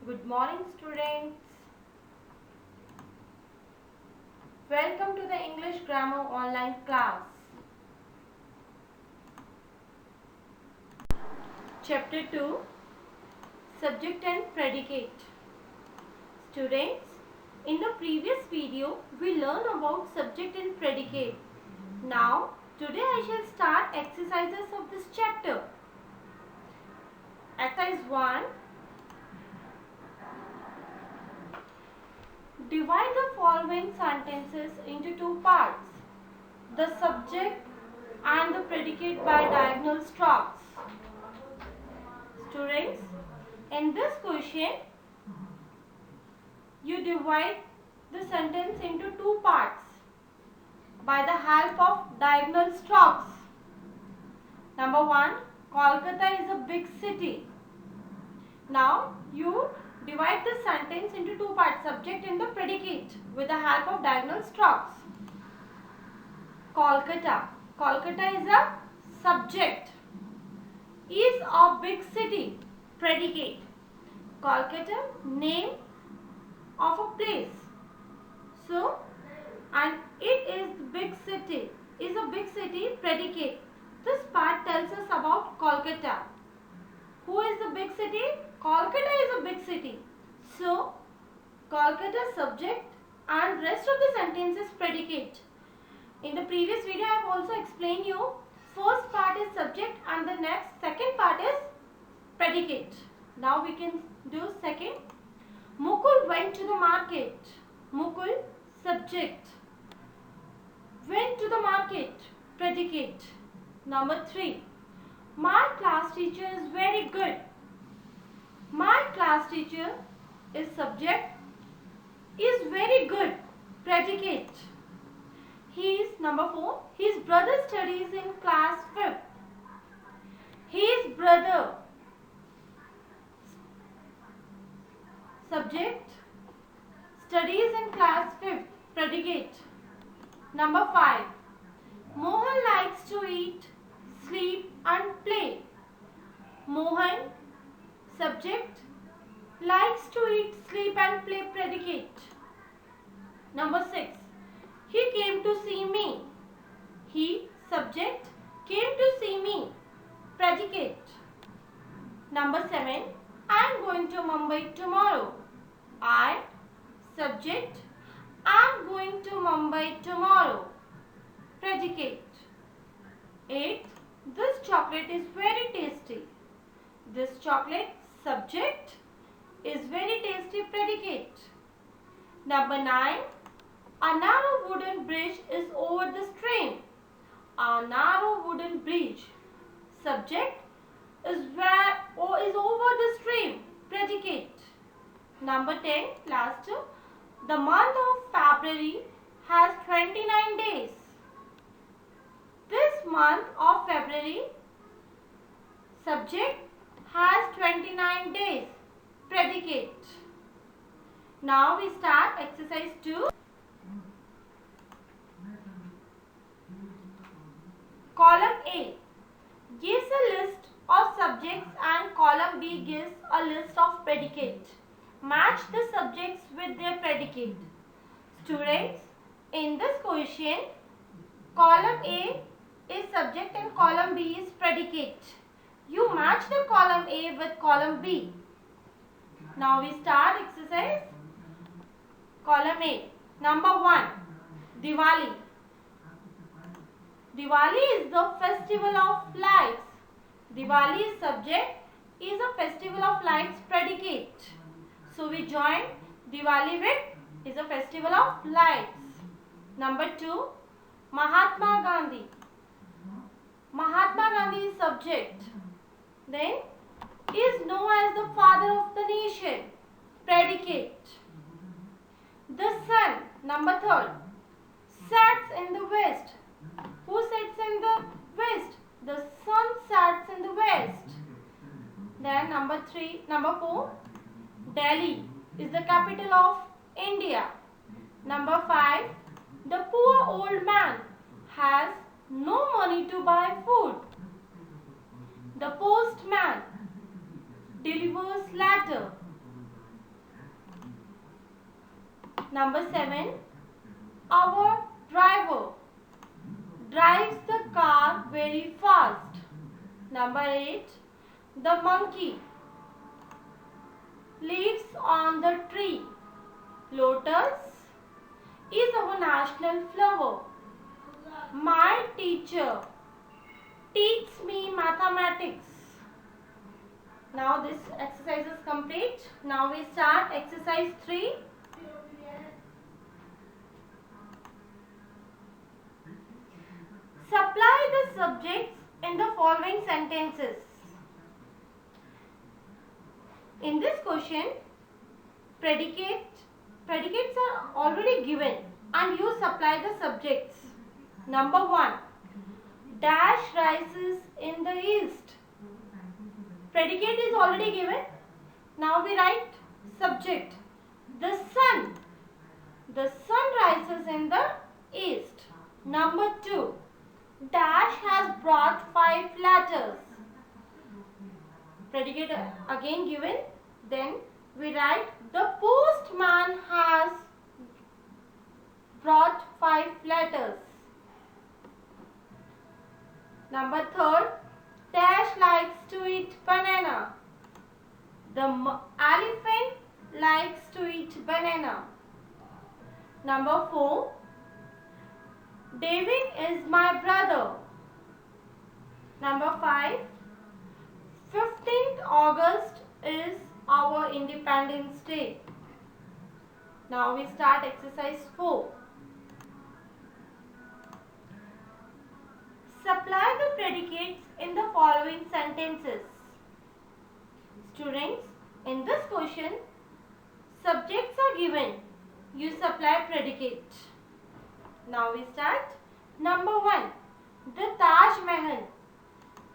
Good morning, students. Welcome to the English Grammar online class. Chapter 2, Subject and Predicate. Students, in the previous video, we learned about subject and predicate. Now, today I shall start exercises of this chapter. Exercise 1. Divide the following sentences into two parts, the subject and the predicate by diagonal strokes. Students, in this question, you divide the sentence into two parts by the help of diagonal strokes. Number 1, Kolkata is a big city. Now, you divide the sentence into two parts, subject and the predicate, with the help of diagonal strokes. Kolkata. Kolkata is a subject. Is a big city. Predicate. Kolkata, name of a place. So, and it is big city. Is a big city. Predicate. This part tells us about Kolkata. Who is the big city? Kolkata is a big city. So, Kolkata subject and rest of the sentence is predicate. In the previous video, I have also explained you first part is subject and the second part is predicate. Now we can do second. Mukul went to the market. Mukul subject. Went to the market. Predicate. Number 3. My class teacher is very good. My class teacher is subject. Is very good. Predicate. Number 4. His brother studies in class 5th. His brother. Subject. Studies in class 5th. Predicate. Number 5. Mohan likes to eat, sleep and play. Mohan. Subject. Likes to eat, sleep and play. Predicate. Number 6. He came to see me. He, subject, came to see me. Predicate. Number 7. I am going to Mumbai tomorrow. I, subject, I am going to Mumbai tomorrow. Predicate. 8. This chocolate is very tasty. This chocolate, subject, is very tasty. Predicate. Number 9. A narrow wooden bridge is over the stream. A narrow wooden bridge. Subject is over the stream. Predicate. Number 10. Last. The month of February has 29 days. This month of February, subject, has 29 days. Predicate. Now we start exercise 2. Column A gives a list of subjects and column B gives a list of predicate. Match the subjects with their predicate. Students, in this question, column A is subject and column B is predicate. You match the column A with column B. Now we start exercise. Column A. Number 1. Diwali. Diwali is the festival of lights. Diwali is subject, is a festival of lights. Predicate. So we join Diwali with is a festival of lights. Number 2. Mahatma Gandhi. Mahatma Gandhi is subject. Then is known as the father of the nation. Predicate. The sun. Number 3. Sets in the west. Who sets in the west? The sun sets in the west. Then number 4. Delhi is the capital of India. Number 5. The poor old man has no money to buy food. The postman delivers letter. Number 7. Our driver drives the car very fast. Number 8. The monkey lives on the tree. Lotus is our national flower. My teacher teaches me mathematics. Now this exercise is complete. Now we start exercise 3. Supply the subjects in the following sentences. In this question, predicates are already given and you supply the subjects. Number 1. Dash rises in the east. Predicate is already given. Now we write subject. The sun. The sun rises in the east. Number 2. Dash has brought 5 letters. Predicate again given. Then we write the postman has brought 5 letters. Number 3. Dash likes to eat banana. The elephant likes to eat banana. Number 4. David is my brother. Number 5. 15th August is our Independence Day. Now we start exercise 4. Supply the predicates in the following sentences. Students, in this question, subjects are given. You supply predicate. Now we start. Number 1. The Taj Mahal.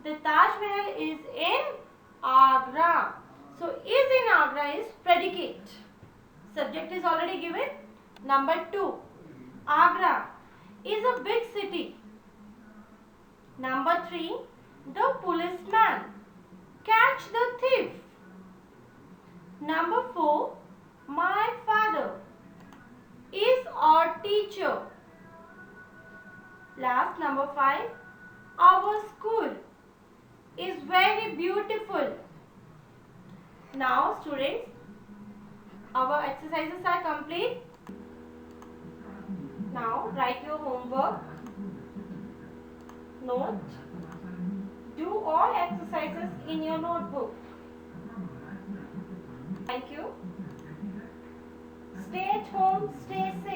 The Taj Mahal is in Agra. So, is in Agra is predicate. Subject is already given. Number 2. Agra is a big city. Number 3. The policeman catch the thief. Number 4. My father is our teacher. Last, number 5. Our school is very beautiful. Now students, our exercises are complete. Now write your homework, note, do all exercises in your notebook. Thank you. Stay at home, stay safe.